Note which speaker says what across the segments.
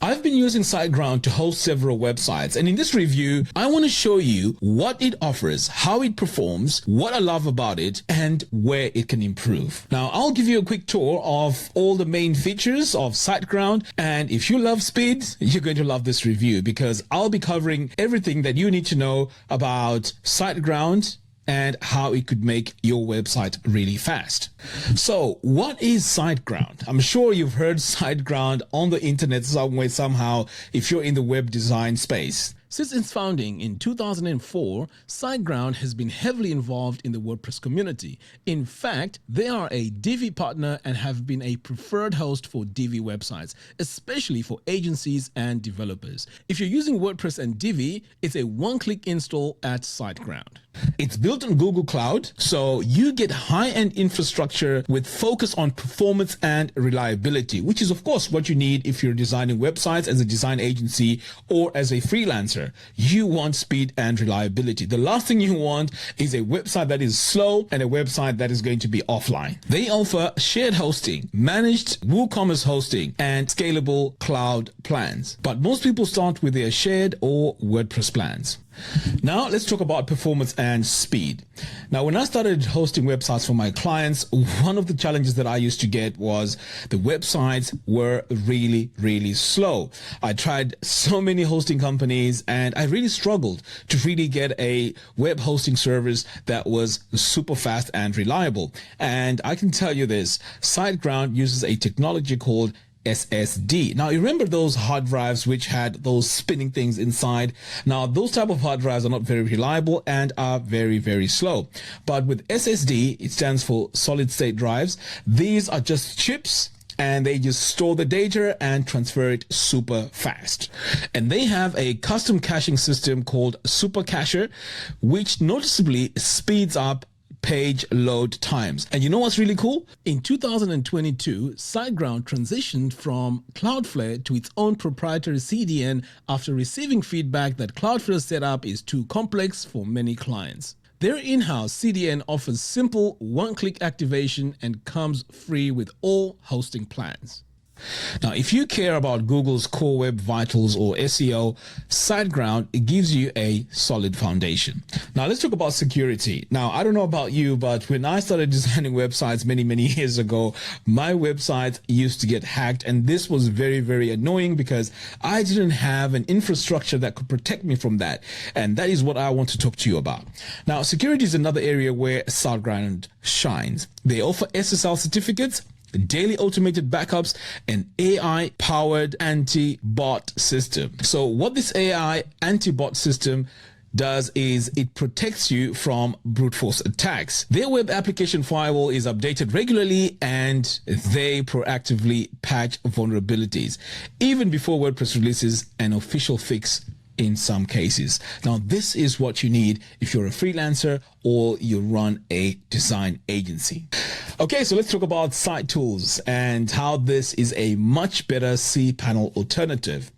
Speaker 1: I've been using SiteGround to host several websites, and in this review, I want to show you what it offers, how it performs, what I love about it, and where it can improve. Now, I'll give you a quick tour of all the main features of SiteGround, and if you love speed, you're going to love this review because I'll be covering everything that you need to know about SiteGround and how it could make your website really fast. So what is SiteGround? I'm sure you've heard SiteGround on the internet some way, somehow, if you're in the web design space. Since its founding in 2004, SiteGround has been heavily involved in the WordPress community. In fact, they are a Divi partner and have been a preferred host for Divi websites, especially for agencies and developers. If you're using WordPress and Divi, it's a one-click install at SiteGround. It's built on Google Cloud, so you get high-end infrastructure with focus on performance and reliability, which is of course what you need if you're designing websites as a design agency or as a freelancer. You want speed and reliability. The last thing you want is a website that is slow and a website that is going to be offline. They offer shared hosting, managed WooCommerce hosting, and scalable cloud plans. But most people start with their shared or WordPress plans. Now let's talk about performance and speed. Now, when I started hosting websites for my clients, one of the challenges that I used to get was the websites were really slow. I tried so many hosting companies and I really struggled to really get a web hosting service that was super fast and reliable. And I can tell you this, SiteGround uses a technology called SSD. Now, you remember those hard drives which had those spinning things inside? Now, those type of hard drives are not very reliable and are very slow. But with SSD, it stands for solid state drives. These are just chips and they just store the data and transfer it super fast. And they have a custom caching system called Super Cacher, which noticeably speeds up page load times. And you know what's really cool? In 2022, SiteGround transitioned from Cloudflare to its own proprietary CDN after receiving feedback that Cloudflare's setup is too complex for many clients. Their in-house CDN offers simple one-click activation and comes free with all hosting plans. Now, if you care about Google's core web vitals or SEO, SiteGround, it gives you a solid foundation. Now, let's talk about security. Now, I don't know about you, but when I started designing websites many years ago, my websites used to get hacked, and this was very annoying because I didn't have an infrastructure that could protect me from that. And that is what I want to talk to you about. Now, security is another area where SiteGround shines. They offer SSL certificates, daily automated backups, and AI-powered anti-bot system. So what this AI anti-bot system does is it protects you from brute force attacks. Their web application firewall is updated regularly and they proactively patch vulnerabilities, even before WordPress releases an official fix in some cases. Now, this is what you need if you're a freelancer or you run a design agency. Okay, so let's talk about Site Tools and how this is a much better cPanel alternative.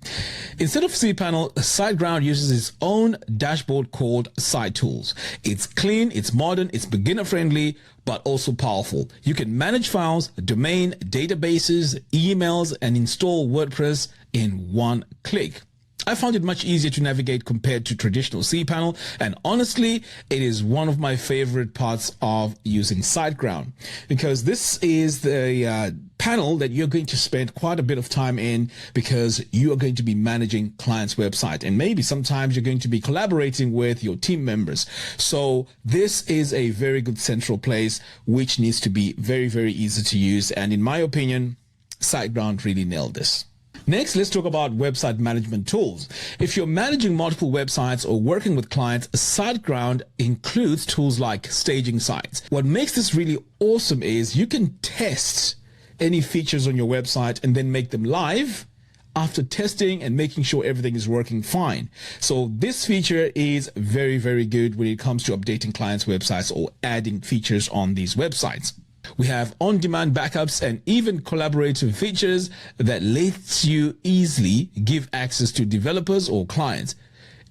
Speaker 1: Instead of cPanel, SiteGround uses its own dashboard called Site Tools. It's clean, it's modern, it's beginner friendly, but also powerful. You can manage files, domain, databases, emails, and install WordPress in one click. I found it much easier to navigate compared to traditional cPanel, and honestly, it is one of my favorite parts of using SiteGround because this is the panel that you're going to spend quite a bit of time in because you are going to be managing clients' website, and maybe sometimes you're going to be collaborating with your team members. So this is a very good central place which needs to be very easy to use, and in my opinion, SiteGround really nailed this. Next, let's talk about website management tools. If you're managing multiple websites or working with clients, SiteGround includes tools like staging sites. What makes this really awesome is you can test any features on your website and then make them live after testing and making sure everything is working fine. So this feature is very good when it comes to updating clients' websites or adding features on these websites. We have on-demand backups and even collaborative features that lets you easily give access to developers or clients.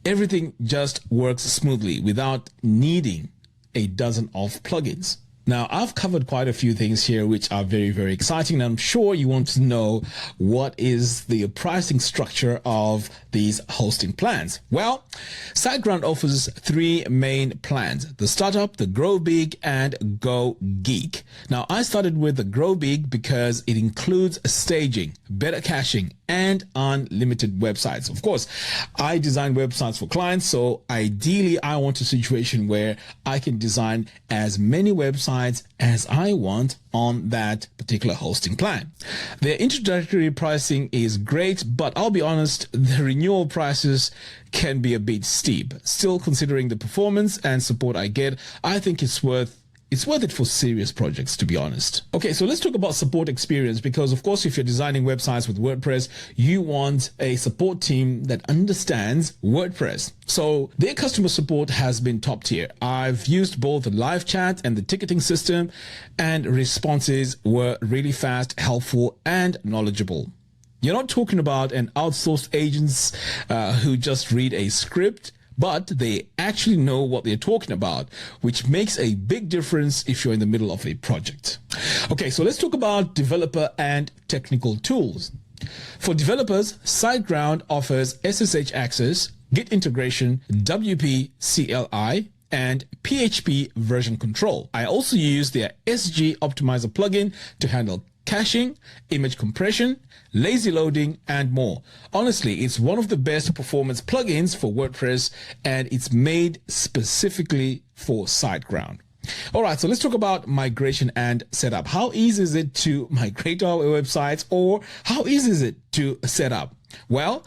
Speaker 1: Everything just works smoothly without needing a dozen of plugins. Now, I've covered quite a few things here which are very, very exciting. And I'm sure you want to know what is the pricing structure of these hosting plans. Well, SiteGround offers three main plans: the Startup, the Grow Big, and Go Geek. Now, I started with the Grow Big because it includes staging, better caching, and unlimited websites. Of course, I design websites for clients, so ideally I want a situation where I can design as many websites as I want on that particular hosting plan. Their introductory pricing is great, but I'll be honest, the renewal prices can be a bit steep. Still, considering the performance and support I get, I think it's worth it for serious projects, to be honest. Okay, so let's talk about support experience, because of course, if you're designing websites with WordPress, you want a support team that understands WordPress. So their customer support has been top tier. I've used both the live chat and the ticketing system, and responses were really fast, helpful, and knowledgeable. You're not talking about an outsourced agents who just read a script, but they actually know what they're talking about, which makes a big difference if you're in the middle of a project. Okay, so let's talk about developer and technical tools. For developers, SiteGround offers SSH access, Git integration, WP CLI, and PHP version control. I also use their SG Optimizer plugin to handle caching, image compression, lazy loading, and more. Honestly, it's one of the best performance plugins for WordPress, and it's made specifically for SiteGround. All right, so let's talk about migration and setup. How easy is it to migrate our websites, or how easy is it to set up? Well,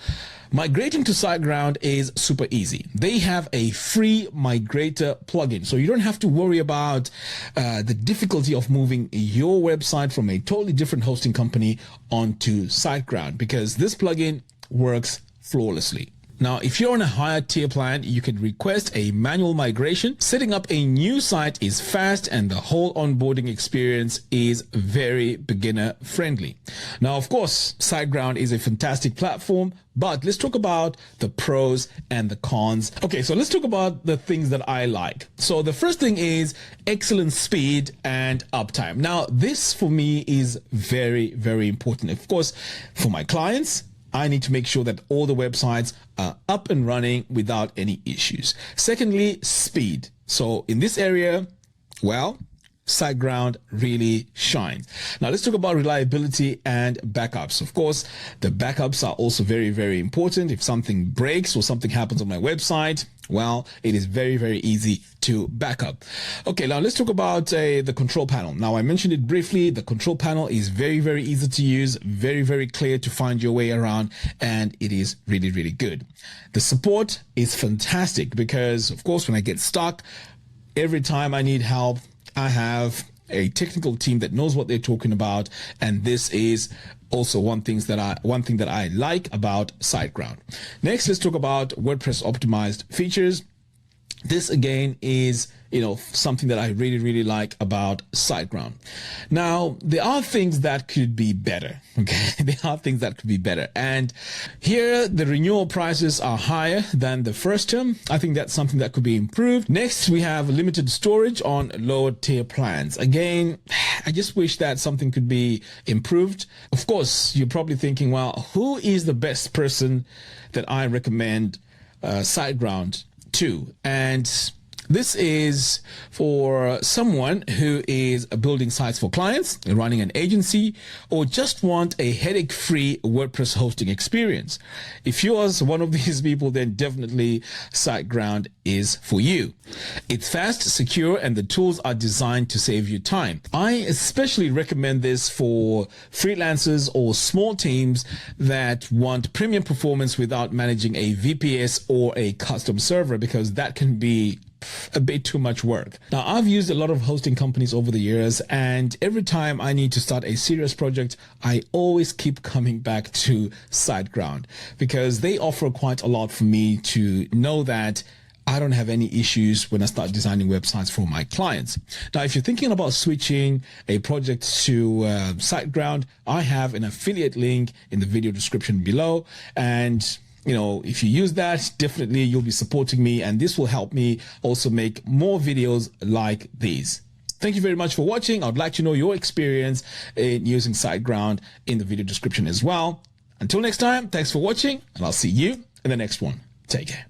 Speaker 1: migrating to SiteGround is super easy. They have a free migrator plugin, so you don't have to worry about the difficulty of moving your website from a totally different hosting company onto SiteGround, because this plugin works flawlessly. Now, if you're on a higher tier plan, you can request a manual migration. Setting up a new site is fast, and the whole onboarding experience is very beginner friendly. Now, of course, SiteGround is a fantastic platform, but let's talk about the pros and the cons. Okay, so let's talk about the things that I like. So the first thing is excellent speed and uptime. Now, this for me is very, very important. Of course, for my clients, I need to make sure that all the websites are up and running without any issues. Secondly, speed. So in this area, well, SiteGround really shines. Now let's talk about reliability and backups. Of course, the backups are also very, very important. If something breaks or something happens on my website, well, it is very, very easy to back up. Okay, now let's talk about the control panel. Now, I mentioned it briefly. The control panel is very, very easy to use, very, very clear to find your way around, and it is really, really good. The support is fantastic because, of course, when I get stuck, every time I need help, I have a technical team that knows what they're talking about, and this is also one thing that I like about SiteGround. Next, let's talk about WordPress optimized features. This again is, something that I really, really like about SiteGround. Now, there are things that could be better. Okay, there are things that could be better. And here, the renewal prices are higher than the first term. I think that's something that could be improved. Next, we have limited storage on lower tier plans. Again, I just wish that something could be improved. Of course, you're probably thinking, well, who is the best person that I recommend SiteGround to? And this is for someone who is building sites for clients, running an agency, or just want a headache-free WordPress hosting experience. If you are one of these people, then definitely SiteGround is for you. It's fast, secure, and the tools are designed to save you time. I especially recommend this for freelancers or small teams that want premium performance without managing a VPS or a custom server, because that can be a bit too much work. Now, I've used a lot of hosting companies over the years, and every time I need to start a serious project, I always keep coming back to SiteGround because they offer quite a lot for me to know that I don't have any issues when I start designing websites for my clients. Now, if you're thinking about switching a project to SiteGround, I have an affiliate link in the video description below, and if you use that, definitely you'll be supporting me, and this will help me also make more videos like these. Thank you very much for watching. I'd like to know your experience in using SiteGround in the video description as well. Until next time, thanks for watching, and I'll see you in the next one. Take care.